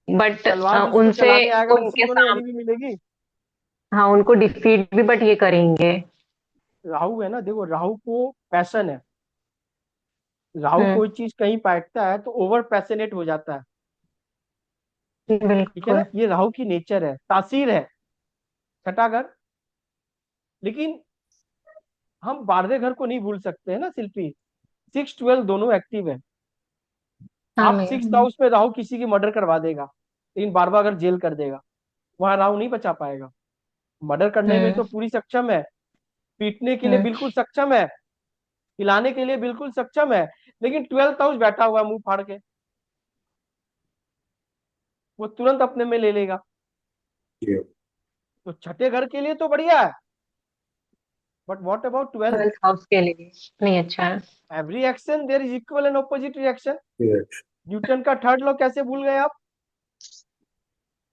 But तलवार जिसको उनसे चलाने आएगा उसी उनके को ना साम एनिमी मिलेगी। हाँ, उनको डिफीट भी बट ये करेंगे। राहु है ना, देखो राहु को पैशन है। राहु हम्म। कोई चीज कहीं पाटता है तो ओवर पैशनेट हो जाता है। ठीक है ना, बिल्कुल। ये राहु की नेचर है, तासीर है, छठा घर। लेकिन हम 12वें घर को नहीं भूल सकते हैं ना शिल्पी। 6 12 दोनों एक्टिव है। हाँ आप मैं 6 हाउस में राहु किसी की मर्डर करवा देगा, लेकिन 12वां घर जेल कर देगा। वहां राहु नहीं बचा पाएगा। मर्डर करने में हम्म। तो पूरी सक्षम है, पीटने के लिए हम्म। बिल्कुल सक्षम है, हिलाने के लिए बिल्कुल सक्षम है। लेकिन 12th हाउस बैठा हुआ है मुंह फाड़ के, वो तुरंत अपने में ले लेगा। जी। तो छठे घर के लिए तो बढ़िया है, but what about 12th? 12th house के लिए नहीं अच्छा है। Every action there is equal and opposite reaction. Yes. Newton का थर्ड लॉ कैसे भूल गए आप?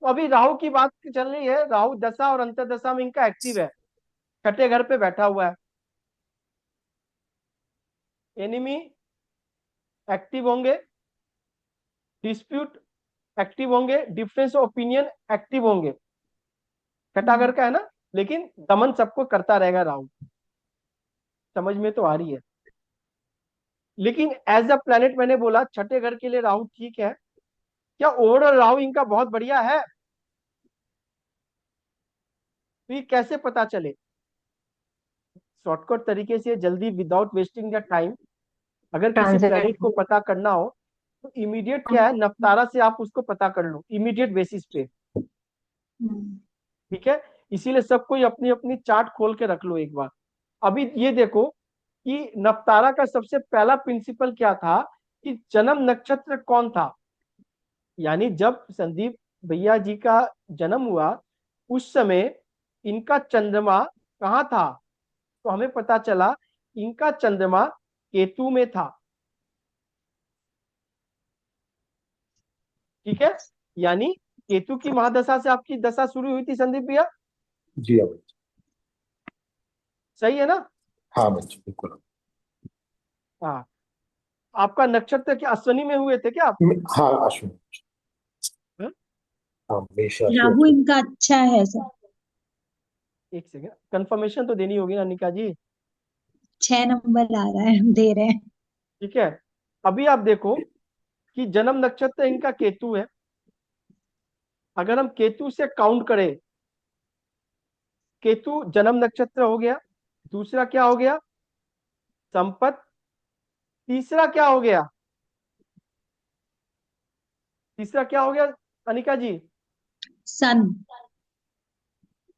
तो अभी राहु की बात चल रही है, राहु दशा और अंतर्दशा में इनका एक्टिव है, छठे घर पे बैठा हुआ है। एनिमी एक्टिव होंगे, डिस्प्यूट एक्टिव होंगे, डिफरेंस ऑफ ओपिनियन एक्टिव होंगे। छठा घर का है ना, लेकिन दमन सबको करता रहेगा राहु। समझ में तो आ रही है। लेकिन एज अ प्लेनेट मैंने बोला छठे घर के लिए राहु ठीक है। क्या ओवरऑल राहु इनका बहुत बढ़िया है? तो ये कैसे पता चले? शॉर्टकट तरीके से जल्दी, विदाउट वेस्टिंग द टाइम, अगर किसी प्लेनेट ट्रांजिट। को पता करना हो तो इमीडिएट क्या है, नफ्तारा से आप उसको पता कर लो इमीडिएट बेसिस पे। ठीक है, इसीलिए सब कोई अपनी अपनी चार्ट खोल के रख लो एक बार। अभी ये देखो कि नफ्तारा का सबसे पहला प्रिंसिपल क्या था, कि जन्म नक्षत्र कौन था। यानी जब संदीप भैया जी का जन्म हुआ उस समय इनका चंद्रमा कहाँ था, तो हमें पता चला इनका चंद्रमा केतु में था। ठीक है, यानी केतु की महादशा से आपकी दशा शुरू हुई थी संदीप भैया। जी हाँ बच्चे। सही है ना? हाँ बच्चे बिल्कुल। हाँ। आपका नक्षत्र क्या अश्विनी में हुए थे क्या आप? हाँ अश्विन। हाँ? हाँ मेष राशि राहु अश्विन। इनका अच्छा है सर। एक सेकेंड, कंफर्मेशन तो देनी होगी ना निका जी। 6 नंबर आ रहा है, दे रहे हैं। ठीक है, अभी आप देखो कि जन्म नक्षत्र इनका केतु है। अगर हम केतु से काउंट करें, केतु जन्म नक्षत्र हो गया, दूसरा क्या हो गया, संपत, तीसरा क्या हो गया, तीसरा क्या हो गया अनिका जी? सन।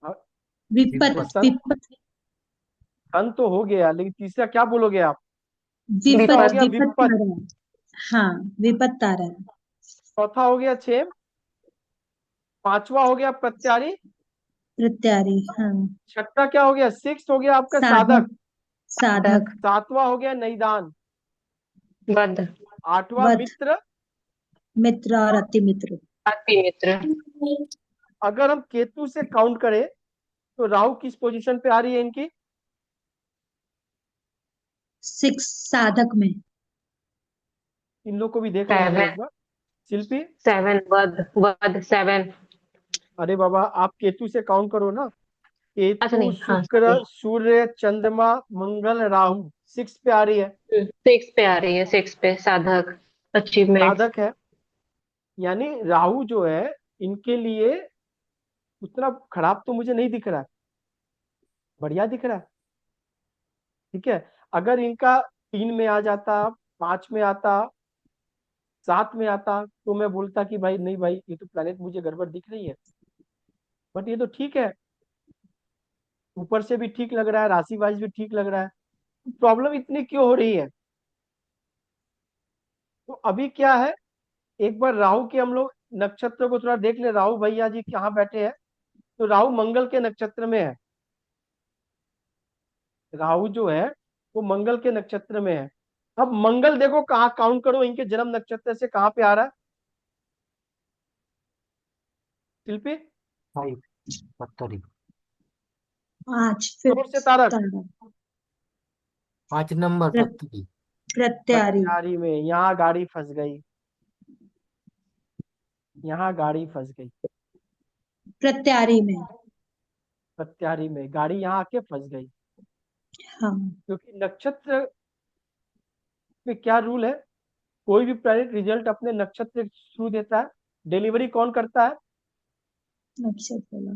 हाँ, विपत अरे विपत। सन, विपत। सन तो हो गया, लेकिन तीसरा क्या बोलोगे आप? तीसरा हो विपत गया विपत। विपत आ विपत, रहा है। हाँ, विपत आ रहा है। चौथा हो गया क्षेम, पांचवा हो गया प्रत्यारी, प्रत्यारी, हाँ। छठा क्या हो गया, सिक्स हो गया आपका साधक, साधक। साधक। साधक। सातवां हो गया नैदान, वध। आठवां वध। मित्र। मित्र और अति मित्र। अति मित्र। अगर हम केतु से काउंट करें तो राहु किस पोजीशन पे आ रही है इनकी? 6 साधक में। इन लोग को भी देख लेने दो 7। एक बार शिल्पी। 7 वध वध 7। अरे बाबा, आप केतु से काउंट करो ना। अच्छा केतु, नहीं, हाँ शुक्र, सॉरी। सूर्य, चंद्रमा, मंगल, राहु, 6 पे आ रही है। 6 पे आ रही है, 6 पे साधक, अचीवमेंट्स। साधक है, यानी राहु जो है इनके लिए उतना खराब तो मुझे नहीं दिख रहा है, बढ़िया दिख रहा है। ठीक है, अगर इनका 3 में आ जाता, 5 में आता, 7 में आता, तो मैं बोलता कि भाई नहीं भाई, ये तो प्लेनेट मुझे गड़बड़ दिख रही है। बट ये तो ठीक है, ऊपर से भी ठीक लग रहा है, राशि वाइज भी ठीक लग रहा है। प्रॉब्लम इतनी क्यों हो रही है? तो अभी क्या है, एक बार राहु के हम लोग नक्षत्र को थोड़ा देख ले, राहु भैया जी कहाँ बैठे हैं। तो राहु मंगल के नक्षत्र में है। राहु जो है वो मंगल के नक्षत्र में है। अब मंगल देखो कहाँ, काउंट करो इनके जन्म नक्षत्र से कहाँ पे आ रहा है शिल्पी? 5 72। 5 फिर जोर से तारक, तारा। 5 नंबर प्र- 72। प्रत्यारी। प्रत्यारी में, यहाँ गाड़ी फंस गई। यहाँ गाड़ी फंस गई, प्रत्यारी में। प्रत्यारी में गाड़ी यहाँ आके फंस गई, हाँ। क्योंकि नक्षत्र में क्या रूल है, कोई भी प्लैनेट रिजल्ट अपने नक्षत्र के थ्रू देता है, डिलीवरी कौन करता है? नक्षत्र वाला।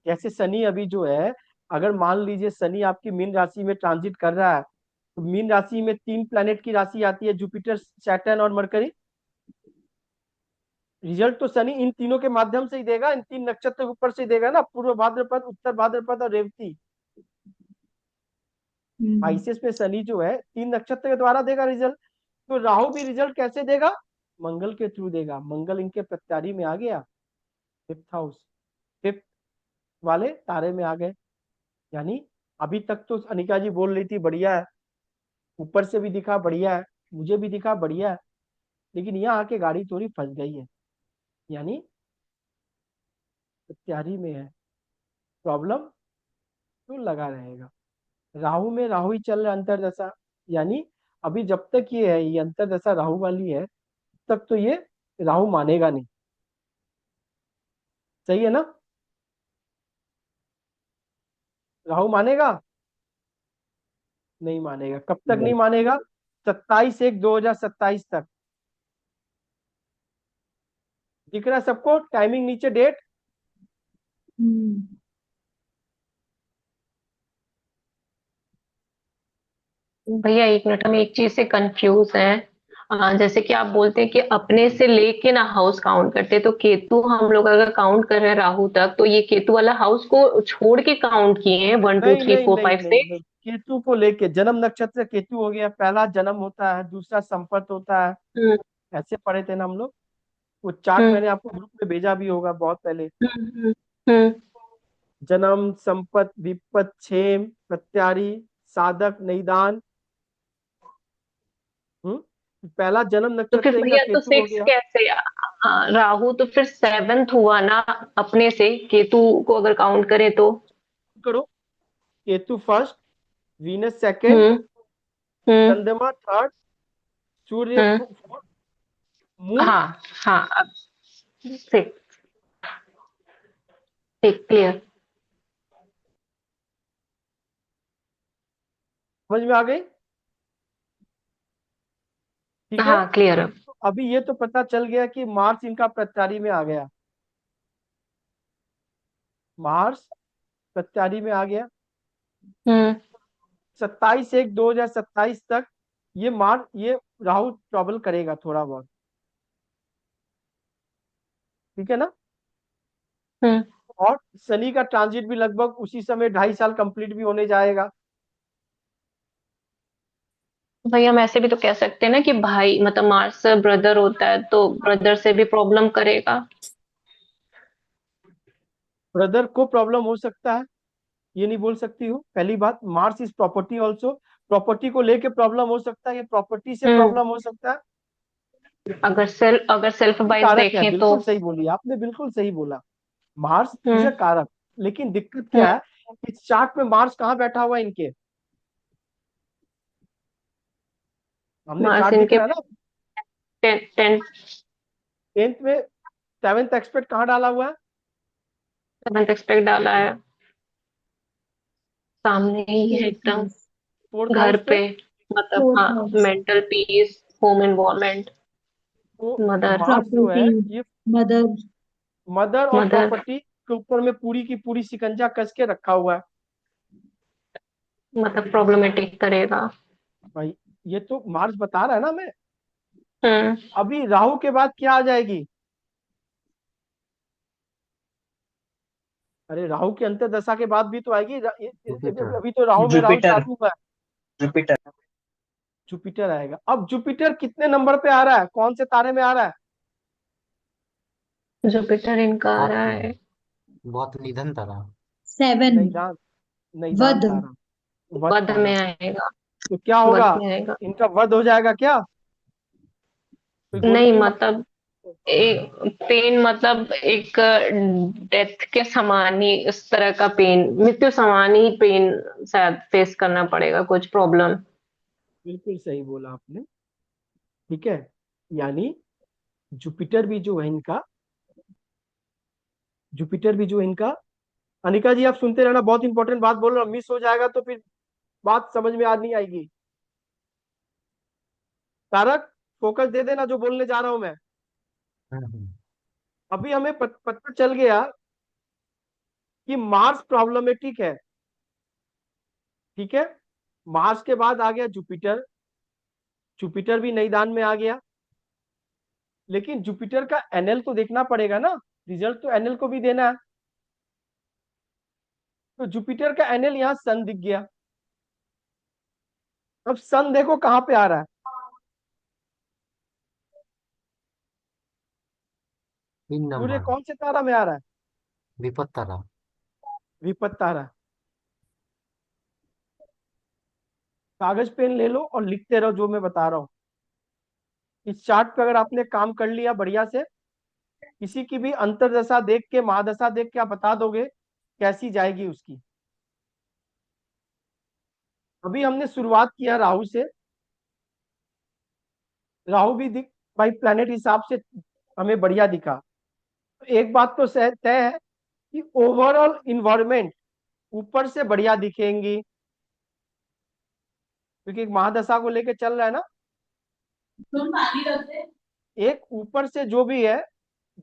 जैसे शनि अभी जो है, अगर मान लीजिए शनि आपकी मीन राशि में ट्रांजिट कर रहा है, तो मीन राशि में 3 प्लैनेट की राशि आती है, जुपिटर, सैटर्न और मरकरी। रिजल्ट तो शनि इन तीनों के माध्यम से ही देगा, इन 3 नक्षत्र के ऊपर से ही देगा ना, पूर्व भाद्रपद, उत्तर भाद्रपद और रेवती। हम्म। आईसीएस में शनि जो है 3 नक्षत्र के द्वारा देगा रिजल्ट। तो राहु भी रिजल्ट कैसे देगा? मंगल के थ्रू देगा। मंगल इनके प्रत्यारी में आ गया, 5th हाउस, 5th वाले तारे में आ गए। यानी अभी तक तो अनिका जी बोल रही थी बढ़िया है, ऊपर से भी दिखा बढ़िया है, मुझे भी दिखा बढ़िया है, लेकिन यहाँ आके गाड़ी थोड़ी फंस गई है, यानी प्रत्यारी में है, प्रॉब्लम तो लगा रहेगा। राहु में राहु ही चल रहा है अंतरदशा, यानी अभी जब तक ये है, ये अंतरदशा राहु वाली है, तब तो ये राहु मानेगा नहीं। सही है ना? राहु मानेगा? नहीं मानेगा। कब तक नहीं मानेगा? 27/1/2027 तक। दिख रहा है सबको टाइमिंग नीचे, डेट? हम्म। भैया एक मिनट, हम एक चीज से कंफ्यूज हैं। जैसे कि आप बोलते हैं कि अपने से लेके ना हाउस काउंट करते हैं, तो केतु हम लोग अगर काउंट कर रहे हैं राहु तक, तो ये केतु वाला हाउस को छोड़ के काउंट किए हैं, 1 2 नहीं 3 नहीं 4 नहीं 5 नहीं 6। नहीं, केतु को लेके जन्म नक्षत्र केतु हो गया, पहला जन्म होता है, दूसरा संपत्त होता है। हम्म ऐसे पढ़े थे ना हम लोग, वो चार्ट हम्म मैंने आपको ग्रुप में भेजा भी होगा बहुत पहले। हम्म हम्म जन्म, संपत्त, विपत, क्षेम, प्रत्यारी, साधक, निदान। पहला जन्म तो फिर नक्षत्र इनका भैया तो केतु हो 6 गया। कैसे? राहु तो फिर 7th हुआ ना अपने से, केतु को अगर काउंट करें तो। करो, केतु फर्स्ट, वीनस सेकंड, हम्म हम्म चंद्रमा थर्ड, सूर्य हम्म फोर्थ, मून। हाँ हाँ, अब ठीक, ठीक, क्लियर। समझ में आ गई? ठीक है। हाँ, क्लियर है। तो अभी ये तो पता चल गया कि मार्स इनका प्रत्यारी में आ गया, मार्स प्रत्यारी में आ गया। हम्म 27/1/2027 तक ये राहु ट्रबल करेगा थोड़ा बहुत। ठीक है ना? हम्म और शनि का ट्रांजिट भी लगभग उसी समय 2.5 साल कंप्लीट भी होने जाएगा। भैया हम ऐसे भी तो कह सकते हैं ना कि भाई मतलब मार्स ब्रदर होता है, तो ब्रदर से भी प्रॉब्लम करेगा। ब्रदर को प्रॉब्लम हो सकता है, ये नहीं बोल सकती हूँ। पहली बात, Mars is property also, property को लेके प्रॉब्लम हो सकता है, ये प्रॉपर्टी से हम्म प्रॉब्लम हो सकता है। अगर सेल्फ ये वाइज कारक है, देखें तो। बिल्कुल सही बोली आपने, बिल्कुल सही बोला। मार्स इज हम्म अ कारक, लेकिन दिक्कत हम्म क्या है, इस चार्ट में मार्स कहाँ बैठा हुआ है इनके? हमने मार्स चार्ट दिख इनके रहा है ना? 10 10th में 7th एक्सपेक्ट कहाँ डाला हुआ है? 7th एक्सपेक्ट डाला है, सामने ही है फोर्थ एकदम, हाउस। 4th हाउस घर पे। पे। मतलब फोर्थ हाँ, house. Mental peace, home involvement, तो मदर। मार्स जो है प्रॉपर्टी। ये मदर। मदर और मदर प्रॉपर्टी के ऊपर में पूरी की पूरी शिकंजा कस के रखा हुआ है। मतलब प्रॉब्लमेटिक करेगा। भाई ये तो मार्स बता रहा है ना मैं। हम्म अभी राहु के बाद क्या आ जाएगी? अरे राहु की अंतर्दशा के बाद भी तो आएगी, जुपिटर। अभी तो राहु में राहु जुपिटर। चालू हुआ है। जुपिटर। जुपिटर आएगा। अब जुपिटर कितने नंबर पे आ रहा है, कौन से तारे में आ रहा है? जुपिटर इनका आ बहुत रहा है, बहुत निधन तरह। 7। निदान, निदान वध। तारा, वध वध तारा। में आएगा। तो क्या होगा? वध में आएगा। इनका वध हो जाएगा क्या? कोई गोली नहीं नहीं मार? मतलब एक पेन, मतलब एक डेथ के समान ही, इस तरह का पेन, मृत्यु समान ही पेन शायद फेस करना पड़ेगा, कुछ प्रॉब्लम। बिल्कुल सही बोला आपने। ठीक है, यानी जुपिटर भी जो है इनका जुपिटर भी जो इनका, अनिका जी आप सुनते रहना, बहुत इंपॉर्टेंट बात बोल रहा हूँ, मिस हो जाएगा तो फिर बात समझ में आज नहीं आएगी। तारक, फोकस दे देना जो बोलने जा रहा हूं मैं। हम्म। अभी हमें पता चल गया कि मार्स प्रॉब्लमेटिक है, ठीक है। मार्स के बाद आ गया जुपिटर, जुपिटर भी नई दान में आ गया। लेकिन जुपिटर का एनएल तो देखना पड़ेगा ना, रिजल्ट तो एनएल को भी देना है। तो जुपिटर का एनएल यहाँ सन दिख गया। अब सन देखो कहाँ पे आ रहा है, सूर्य नंबर। कौन से तारा में आ रहा है, विपत तारा। विपत तारा। कागज पेन ले लो और लिखते रहो जो मैं बता रहा हूँ। इस चार्ट पे अगर आपने काम कर लिया बढ़िया से, किसी की भी अंतरदशा देख के, महादशा देख के आप बता दोगे कैसी जाएगी उसकी। अभी हमने शुरुआत किया राहु से। राहु भी दिख भाई, प्लेनेट हिसाब से हमें बढ़िया दिखा। तो एक बात तो तय है कि ओवरऑल इन्वायरमेंट ऊपर से बढ़िया दिखेंगी, क्योंकि एक महादशा को लेके चल रहा है ना। एक ऊपर से जो भी है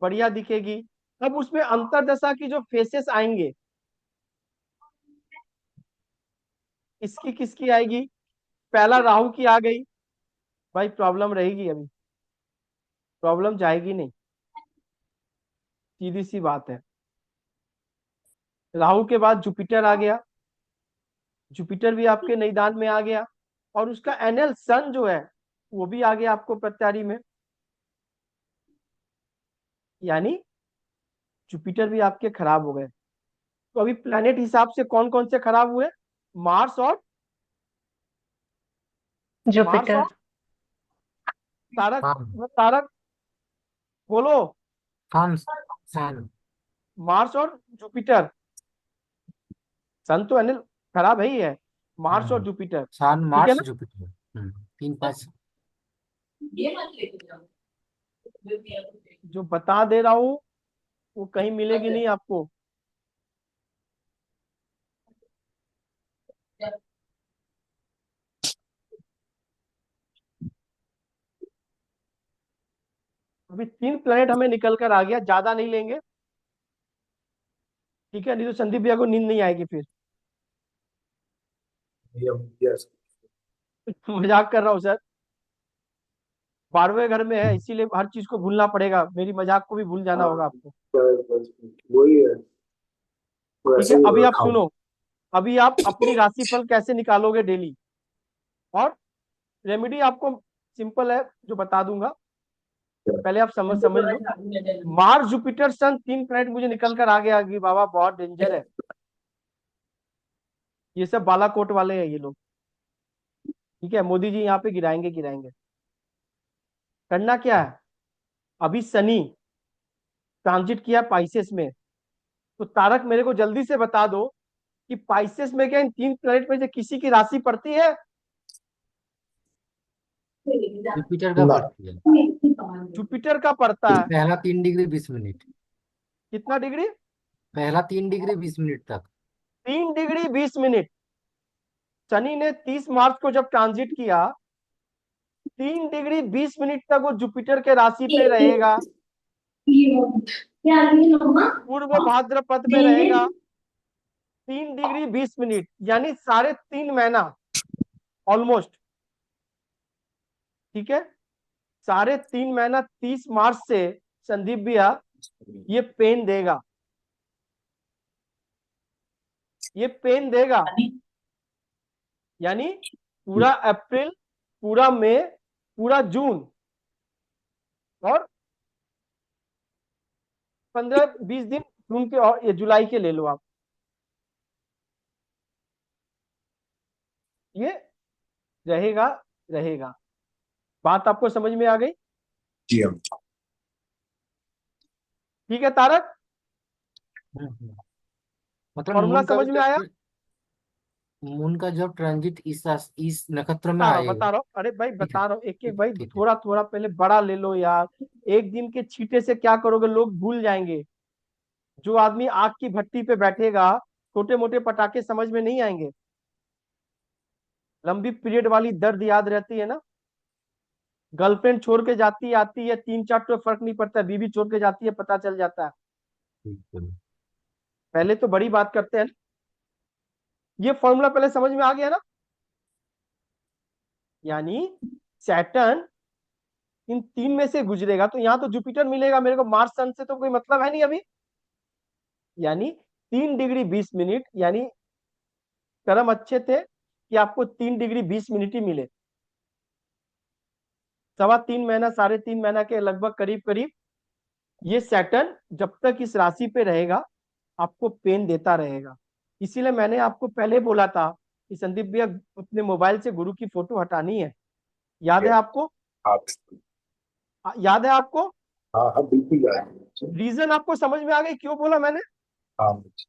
बढ़िया दिखेगी। अब उसमें अंतरदशा की जो फेसेस आएंगे, इसकी किसकी आएगी, पहला राहु की आ गई, भाई प्रॉब्लम रहेगी, अभी प्रॉब्लम जाएगी नहीं, सीधी सी बात है। राहु के बाद जुपिटर आ गया, जुपिटर भी आपके निदान में आ गया, और उसका एनएल सन जो है वो भी आ गया आपको प्रत्यारी में। यानी जुपिटर भी आपके खराब हो गए। तो अभी प्लेनेट हिसाब से कौन कौन से खराब हुए, मार्स और, मार्स जुपिटर। और तारक, सन। तारक बोलो। सन। सन। मार्स और जुपिटर, सन तो एनएल खराब है ही है, मार्स और हम्म। जुपिटर, सन ठीक है मार्स ना। जुपिटर। 3 5। जो बता दे रहा हूँ वो कहीं मिलेगी नहीं आपको। अभी 3 प्लेनेट हमें निकल कर आ गया, ज्यादा नहीं लेंगे, ठीक है, नहीं तो संदीप भैया को नींद नहीं आएगी फिर। यस। मजाक कर रहा हूँ सर, 12वें घर में है इसीलिए हर चीज को भूलना पड़ेगा, मेरी मजाक को भी भूल जाना हाँ, होगा आपको। वही है, ठीक वैसे है, ही अभी होगा आप खाओ। सुनो। अभी आप अपनी राशिफल कैसे निकालोगे डेली, और रेमेडी आपको सिंपल है जो बता दूंगा, पहले आप समझ समझ लो। मार्स जुपिटर सन 3 प्लेनेट मुझे निकल कर आ गया कि बाबा बहुत डेंजर है, ये सब बालाकोट वाले हैं ये लोग, ठीक है, मोदी जी यहाँ पे गिराएंगे गिराएंगे। करना क्या है, अभी शनि ट्रांजिट किया पाइसेस में, तो तारक मेरे को जल्दी से बता दो कि पाइसेस में क्या इन 3 प्लेनेट में से किसी की राशि पड़ती है। जुपिटर का ना। पड़ती है। जुपिटर का पड़ता है। पहला 3 डिग्री 20 मिनट। कितना डिग्री, पहला 3 डिग्री 20 मिनट तक। 3 डिग्री 20 मिनट। शनि ने 30 मार्च को जब ट्रांजिट किया, 3 डिग्री 20 मिनट तक वो जुपिटर के राशि पे रहेगा, पूर्व भाद्रपद में रहेगा। 3 डिग्री 20 मिनट यानी 3.5 महीना ऑलमोस्ट, ठीक है, 3.5 महीना 30 मार्च से संदीप भैया ये पेन देगा, ये पेन देगा। यानी पूरा अप्रैल, पूरा मई, पूरा जून, और 15-20 दिन जून के, और ये जुलाई के ले लो आप, ये रहेगा, रहेगा। बात आपको समझ में आ गई, जी हम। ठीक है तारक, हम्म। मतलब फॉर्मूला समझ में आया। मून का जब ट्रांजिट इस नक्षत्र में बता रहा हूँ आएगा। बता रहा हूँ, अरे भाई ठीक है। बता रहा हूँ, एक एक ठीक भाई ठीक है। थोड़ा थोड़ा पहले बड़ा ले लो यार। एक दिन के छींटे से क्या करोगे, लोग भूल जाएंगे। जो आदमी आग की भट्टी पे बैठेगा, छोटे मोटे पटाखे समझ में नहीं आएंगे। लंबी पीरियड वाली दर्द याद रहती है ना। गर्लफ्रेंड छोड़ के जाती आती है, 3 4 तो फर्क नहीं पड़ता, बीवी छोड़ के जाती है पता चल जाता है। बिल्कुल। पहले तो बड़ी बात करते हैं। ये फॉर्मूला पहले समझ में आ गया ना। यानी सैटर्न इन 3 में से गुजरेगा तो यहाँ तो जुपिटर मिलेगा मेरे को, मार्स सन से तो कोई मतलब है नहीं अभी। यानी 3 डिग्री 20 मिनट, यानी कर्म अच्छे थे कि आपको 3 डिग्री 20 मिनट ही मिले। 3.25 महीना 3.5 महीना के लगभग करीब करीब ये सैटर्न जब तक इस राशि पे रहेगा आपको पेन देता रहेगा। इसीलिए मैंने आपको पहले बोला था कि संदीप भैया अपने मोबाइल से गुरु की फोटो हटानी है। याद है आपको? हाँ बिल्कुल। याद है आपको? हाँ हाँ बिल्कुल याद है मुझे। रीजन आपको समझ में आ गई क्यों बोला मैंने? हाँ मुझे।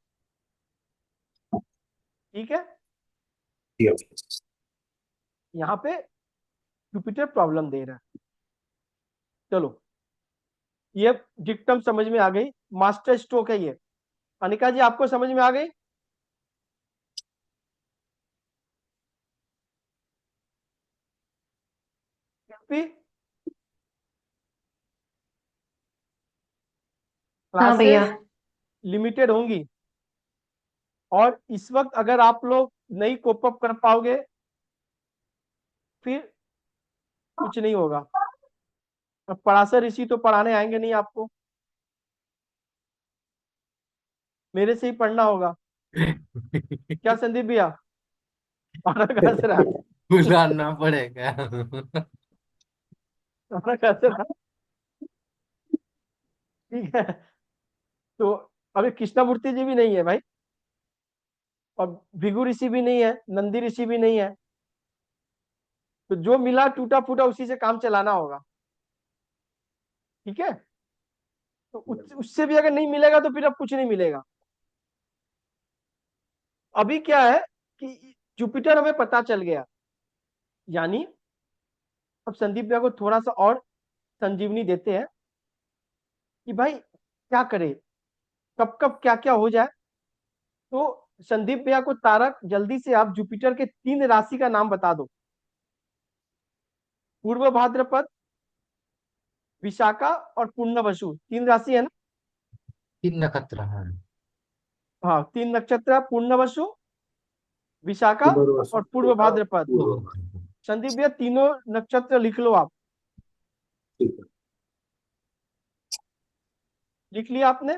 ठीक है। Yes. यहाँ पे जुपिटर प्रॉब्लम दे रहा है। चलो, ये डिक्टम समझ में आ गई। मास्टर स्ट्रोक है ये। अनिका जी आपको समझ में आ गई? शिल्पी, हाँ भैया। क्लासेस लिमिटेड होंगी और इस वक्त अगर आप लोग नहीं कोप अप कर पाओगे फिर कुछ नहीं होगा। अब पराशर ऋषि तो पढ़ाने आएंगे नहीं आपको, मेरे से ही पढ़ना होगा। क्या संदीप भैया? हमारा कैसे रहा? बुलाना पड़ेगा। हमारा कैसे रहा? ठीक है। तो अभी कृष्णमूर्ति जी भी नहीं है भाई, और भृगु ऋषि भी नहीं है, नंदी ऋषि भी नहीं है। तो जो मिला टूटा फूटा उसी से काम चलाना होगा। ठीक है। तो उससे भी अगर नहीं मिलेगा तो फिर अब कुछ नहीं मिलेगा। अभी क्या है कि जुपिटर हमें पता चल गया, यानी अब संदीप भैया को थोड़ा सा और संजीवनी देते हैं कि भाई क्या करे, कब कब क्या क्या हो जाए। तो संदीप भैया को तारक जल्दी से आप जुपिटर के 3 राशि का नाम बता दो। पूर्व भाद्रपद, विशाखा और पुण्यवसु, 3 राशि है ना। 3 नक्षत्र है। हाँ, 3 नक्षत्र, पुण्यवसु, विशाखा पुनर्वसु और पूर्व होगा भाद्रपद। पूर्व। संदीप भैया तीनों नक्षत्र लिख लो आप। ठीक है, लिख लिया आपने?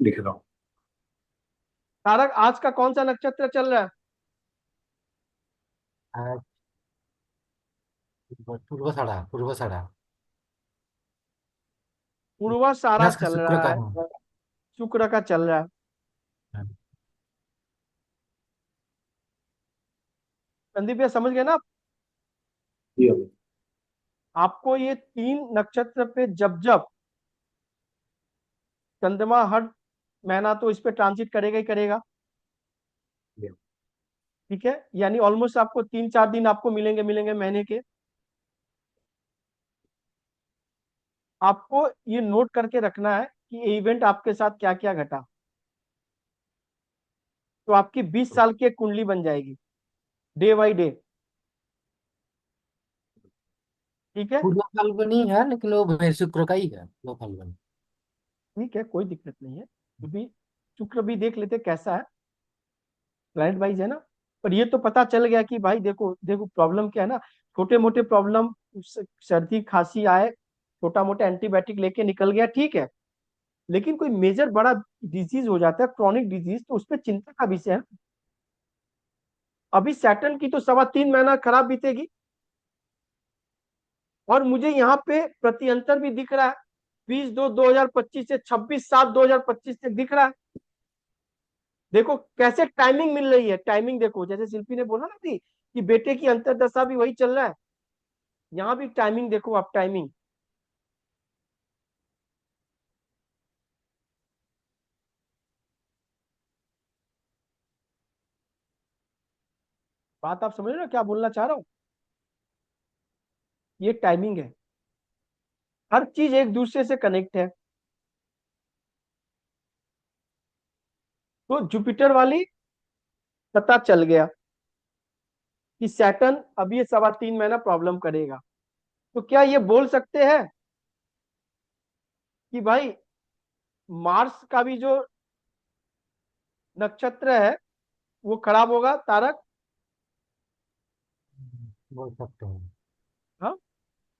लिख रहा हूँ। तारक आज का कौन सा नक्षत्र चल रहा है? आज पूर्वाषाढ़ा। पूर्वाषाढ़ा नस्क चल शुक्र रहा का है, है। शुक्र का चल रहा है। संदीप भैया समझ गए ना आप? ये हमें। आपको ये 3 नक्षत्र पे जब जब चंद्रमा हर महीना तो इस पे ट्रांजिट करेगा ही करेगा। ये। ठीक है, यानी ऑलमोस्ट आपको 3 4 दिन आपको मिलेंगे मिलेंगे महीने के। आपको ये नोट करके रखना है कि ये इवेंट आपके साथ क्या क्या घटा। तो आपकी 20 साल की एक कुंडली बन जाएगी, डे बाई डे। ठीक है। पूर्व फाल्गुनी है, लेकिन वो भी शुक्र का ही है, वो फाल्गुनी। ठीक है, कोई दिक्कत नहीं है। अभी शुक्र भी देख लेते कैसा है, प्लैनेट वाइज है ना। पर ये तो पता चल गया कि भाई देखो देखो प्रॉब्लम क्या है ना। छोटे मोटे प्रॉब्लम, सर्दी खांसी आए, छोटा मोटा एंटीबायोटिक लेके निकल गया, ठीक है। लेकिन कोई मेजर बड़ा डिजीज हो जाता है, क्रॉनिक डिजीज, तो उस पर चिंता का विषय है। अभी सैटर्न की तो 3.25 महीना खराब बीतेगी, और मुझे यहाँ पे प्रति अंतर भी दिख रहा है। 20 2 2025 से 26 7 2025 तक दिख रहा है। देखो कैसे टाइमिंग मिल रही है, टाइमिंग देखो, जैसे शिल्पी ने बोला ना थी कि बेटे की अंतरदशा भी वही चल रहा है। यहाँ भी टाइमिंग देखो आप, टाइमिंग। बात आप समझ रहे हो क्या बोलना चाह रहा हूँ? ये टाइमिंग है, हर चीज एक दूसरे से कनेक्ट है। तो जुपिटर वाली पता चल गया कि सैटर्न अब ये 3.25 महीना प्रॉब्लम करेगा। तो क्या ये बोल सकते हैं कि भाई मार्स का भी जो नक्षत्र है वो खराब होगा तारक? बोल सकते हैं। हाँ,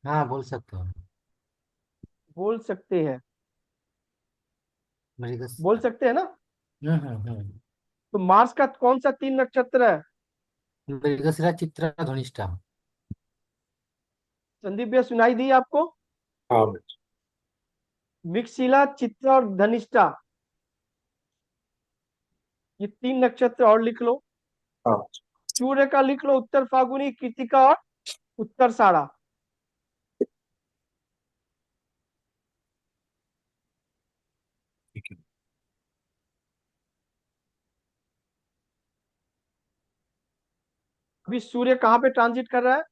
हाँ, बोल सकते हैं। बोल सकते हैं। मृगस। बोल सकते हैं ना? हम्म। तो मार्स का कौन सा 3 नक्षत्र है? मृगशिरा, चित्रा, धनिष्ठा। संदीप भैया सुनाई दी आपको? हाँ बच्चा। मृगशिला, चित्रा और धनिष्ठा, ये 3 नक्षत्र और लिख लो। हाँ बच्चा। सूर्य का लिख लो उत्तर फाल्गुनी, कृतिका और उत्तर साड़ा। ठीक है। अभी सूर्य कहाँ पे ट्रांजिट कर रहा है?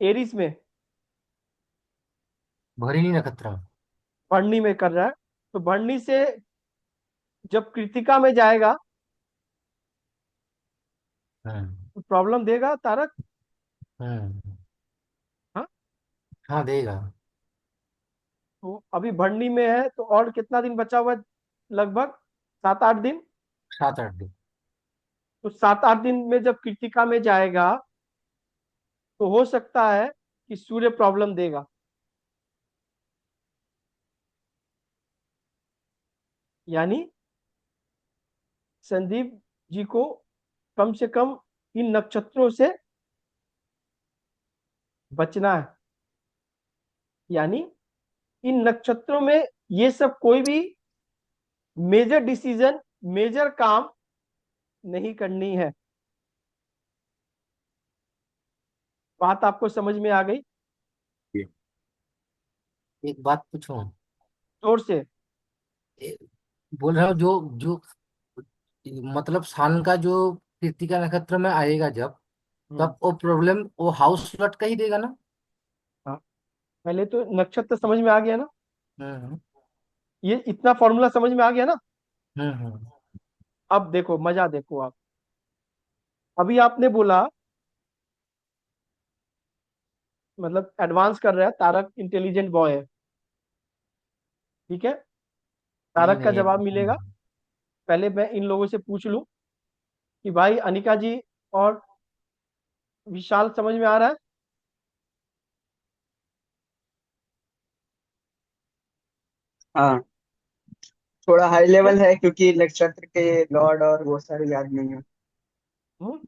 एरिस में, भरणी नक्षत्र। भरणी में कर रहा है। तो भरणी से जब कृतिका में जाएगा हम्म। तो प्रॉब्लम देगा तारक? हम्म। हाँ। हाँ, देगा। तो अभी भरणी में है तो और कितना दिन बचा हुआ है? लगभग 7-8 दिन। 7-8 दिन। तो 7-8 दिन में जब कृतिका में जाएगा तो हो सकता है कि सूर्य प्रॉब्लम देगा। यानी संदीप जी को कम से कम इन नक्षत्रों से बचना है। यानी इन नक्षत्रों में ये सब कोई भी मेजर डिसीजन, मेजर काम नहीं करनी है। बात आपको समझ में आ गई? ये एक बात पूछूं? जोर से। ए- बोल रहा हूँ, जो जो मतलब सन का जो कृत्तिका नक्षत्र में आएगा जब, हम्म। तब वो प्रॉब्लम वो हाउस प्लॉट का ही देगा ना? हाँ, पहले तो नक्षत्र समझ में आ गया ना? हम्म। ये इतना फॉर्मूला समझ में आ गया ना? हम्म। अब देखो मजा, देखो आप। अभी आपने बोला, मतलब एडवांस कर रहा है तारक, इंटेलिजेंट बॉय है। ठीक है, नहीं तारक का नहीं, ये जवाब मिलेगा। पहले मैं इन लोगों से पूछ लूं कि भाई अनिका जी और विशाल समझ में आ रहा है? हाँ, थोड़ा हाई ठीक है। लेवल है क्योंकि नक्षत्र के लॉर्ड और वो सारे याद नहीं है। हम्म,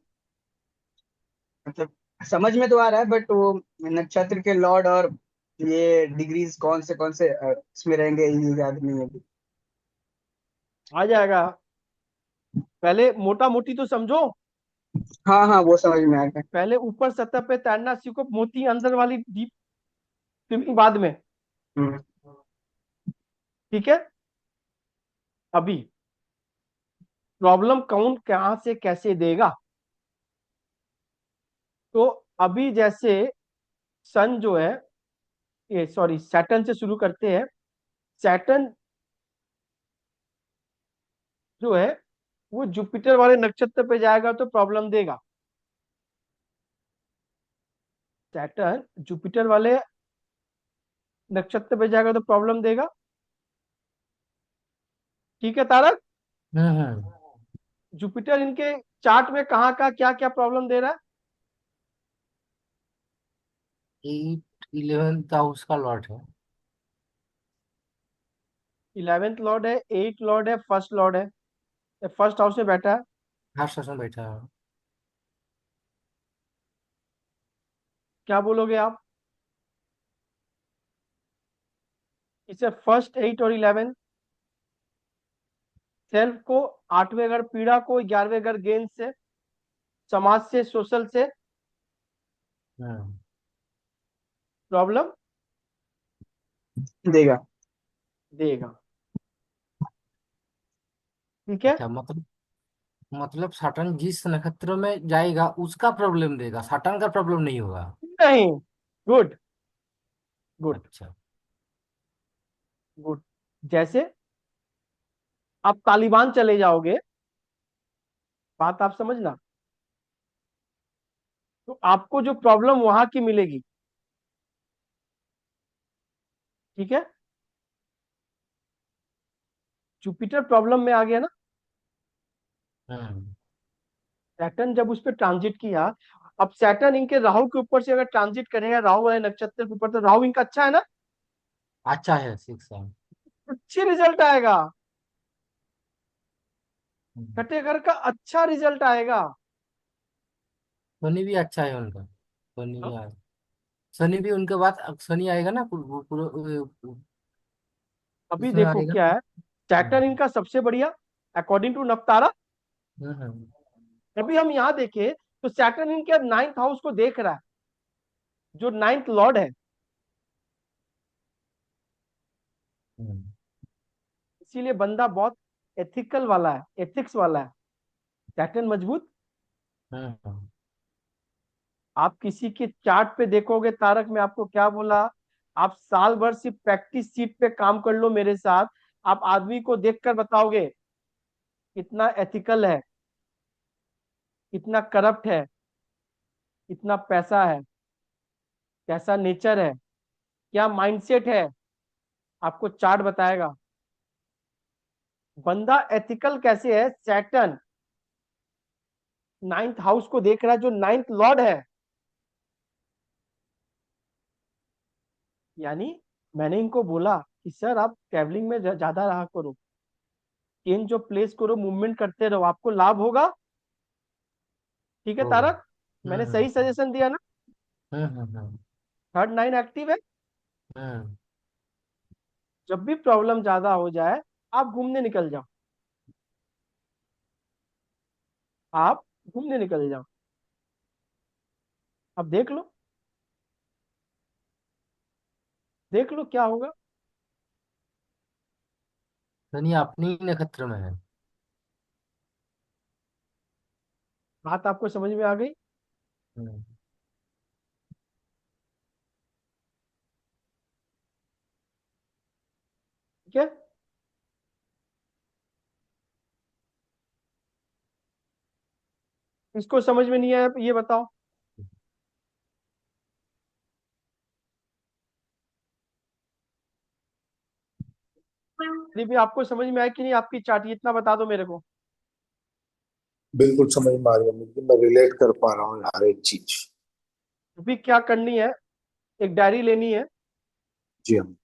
मतलब समझ में तो आ रहा है बट वो नक्षत्र के लॉर्ड और ये डिग्रीज कौन से इसमें रहेंगे ये याद नहीं है अभी। आ जाएगा। पहले मोटा मोटी तो समझो। हाँ हाँ, वो समझ में आ गया। पहले ऊपर सतह पे तैरना सीखो, मोती अंदर वाली डीप स्विमिंग बाद में। हम्म। ठीक है। अभी प्रॉब्लम कौन कहां से कैसे देगा? तो अभी जैसे सन जो है, ये सॉरी सैटर्न से शुरू करते हैं। सैटर्न जो है वो जुपिटर वाले नक्षत्र पे जाएगा तो प्रॉब्लम देगा। सैटर्न जुपिटर वाले नक्षत्र पे जाएगा तो प्रॉब्लम देगा। ठीक है तारक? हम्म। जुपिटर इनके चार्ट में कहाँ का क्या क्या प्रॉब्लम दे रहा है? 11th हाउस का लॉट है। 11th लॉर्ड है, 8 लॉर्ड है, फर्स्ट लॉर्ड है, फर्स्ट हाउस में बैठा है। हर सेशन बैठा है। क्या बोलोगे आप? इसे फर्स्ट, 8 और 11 सेल्फ को, 8वें घर पीड़ा को, 11वें घर गेंद से, समाज से, सोशल से हम्म। प्रॉब्लम देगा। देगा। ठीक है। अच्छा, मतलब सैटर्न जिस नक्षत्र में जाएगा उसका प्रॉब्लम देगा, सैटर्न का प्रॉब्लम नहीं होगा। नहीं। गुड, गुड, अच्छा। गुड। जैसे आप तालिबान चले जाओगे, बात आप समझना, तो आपको जो प्रॉब्लम वहां की मिलेगी, ठीक है। जुपिटर प्रॉब्लम में आ गया ना। हम्म। सैटर्न जब उस पर ट्रांजिट किया, अब सैटर्न इनके राहु के ऊपर से अगर ट्रांजिट करेगा, राहु वाले नक्षत्र के ऊपर, तो राहु इनका अच्छा है ना, अच्छा है 6 साल। अच्छी रिजल्ट आएगा, हम्म। छठे घर का अच्छा रिजल्ट आएगा। शनि भी अच्छा है उनका। हाँ? शनि आए, शनि भी उनके बाद अब शनि आएगा ना अभी उसमें देखो आएगा। क्या है, सैटर्न हम्म। इनका सबसे बढ़िया अकॉर्डिंग टू नवतारा। हम्म। अभी हम यहाँ देखें तो सैटर्न इनके अब नाइन्थ हाउस को देख रहा है, जो नाइन्थ लॉर्ड है। हम्म। इसीलिए बंदा बहुत एथिकल वाला है, एथिक्स वाला है, सैटर्न मजबूत। हम्म। आप किसी के चार्ट पे देखोगे, तारक में आपको क्या बोला, आप साल भर सिर्फ प्रैक्टिस सीट पे काम कर लो मेरे साथ, आप आदमी को देखकर बताओगे कितना एथिकल है, कितना करप्ट है, कितना पैसा है, कैसा नेचर है, क्या माइंडसेट है, आपको चार्ट बताएगा। बंदा एथिकल कैसे है, सैटर्न नाइन्थ हाउस को देख रहा है, जो नाइन्थ लॉर्ड है। यानी मैंने इनको बोला कि सर आप ट्रैवलिंग में ज्यादा रहा करो, चेंज ऑफ प्लेस करो, मूवमेंट करते रहो, आपको लाभ होगा। ठीक है होगा। तारक, मैंने सही सजेशन दिया ना। हम्म। थर्ड नाइन एक्टिव है। हम्म। जब भी प्रॉब्लम ज्यादा हो जाए, आप घूमने निकल जाओ, आप घूमने निकल जाओ, अब देख लो, देख लो क्या होगा। शनि अपनी ही नक्षत्र में है। बात आपको समझ में आ गई। हम्म। ठीक है, इसको समझ में नहीं आया ये बताओ। यदि भी आपको समझ में आया कि नहीं, आपकी चार्ट इतना बता दो मेरे को। बिल्कुल समझ में आ रही है मुझे, मैं रिलेट कर पा रहा हूँ हर एक चीज। अभी क्या करनी है, एक डायरी लेनी है, जी हम।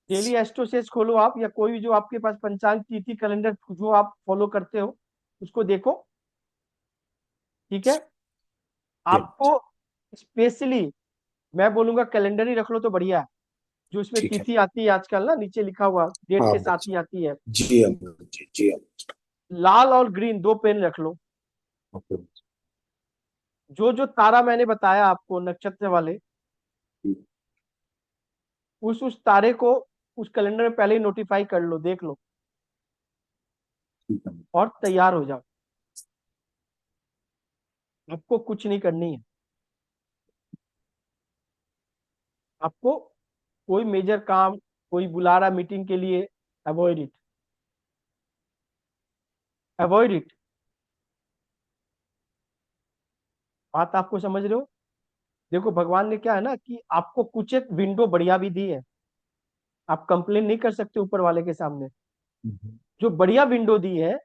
डेली एस्ट्रोसेस खोलो आप, या कोई भी जो आपके पास पंचांग तिथि कैलेंडर जो आप फॉलो करते हो उसको देखो। ठीक है, जी हम। आपको स्पेशली मैं बोलूंगा कैलेंडर ही रख लो तो बढ़िया है, जो इसमें ठीक है। तिथि आती है आजकल ना, नीचे लिखा हुआ डेट हाँ के साथ बच्चे। ही आती है। जी हम। जी हम। लाल और ग्रीन दो पेन रख लो। ओके। जो जो तारा मैंने बताया आपको नक्षत्र वाले, ठीक उस तारे को उस कैलेंडर में पहले ही नोटिफाई कर लो, देख लो, है। और तैयार हो जाओ। आपको कुछ नहीं करनी है, आपको कोई मेजर काम, कोई बुला रहा मीटिंग के लिए, अवॉइड इट, अवॉइड इट। बात आपको समझ रहे हो। देखो भगवान ने क्या है ना, कि आपको कुछ एक विंडो बढ़िया भी दी है, आप कंप्लेन नहीं कर सकते ऊपर वाले के सामने। हम्म। जो बढ़िया विंडो दी है,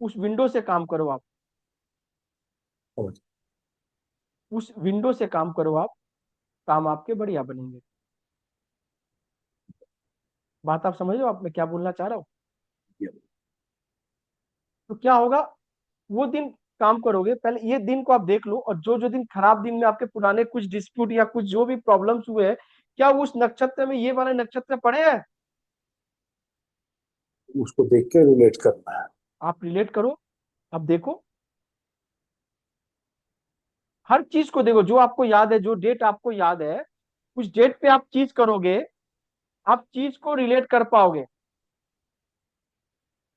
उस विंडो से काम करो आप, समझ। उस विंडो से काम करो आप, काम आपके बढ़िया बनेंगे। बात आप समझ रहे हो, आप मैं क्या बोलना चाह रहा हूँ। गया। तो क्या होगा, वो दिन काम करोगे, पहले ये दिन को आप देख लो, और जो जो दिन खराब दिन में आपके पुराने कुछ डिस्प्यूट या कुछ जो भी प्रॉब्लम्स हुए हैं, क्या उस नक्षत्र में ये वाले नक्षत्र पड़े हैं, उसको देख के रिलेट करना है। आप रिलेट करो। अब देखो, हर चीज को देखो, जो आपको याद है, जो डेट आपको याद है, उस डेट पे आप चीज करोगे, आप चीज को रिलेट कर पाओगे।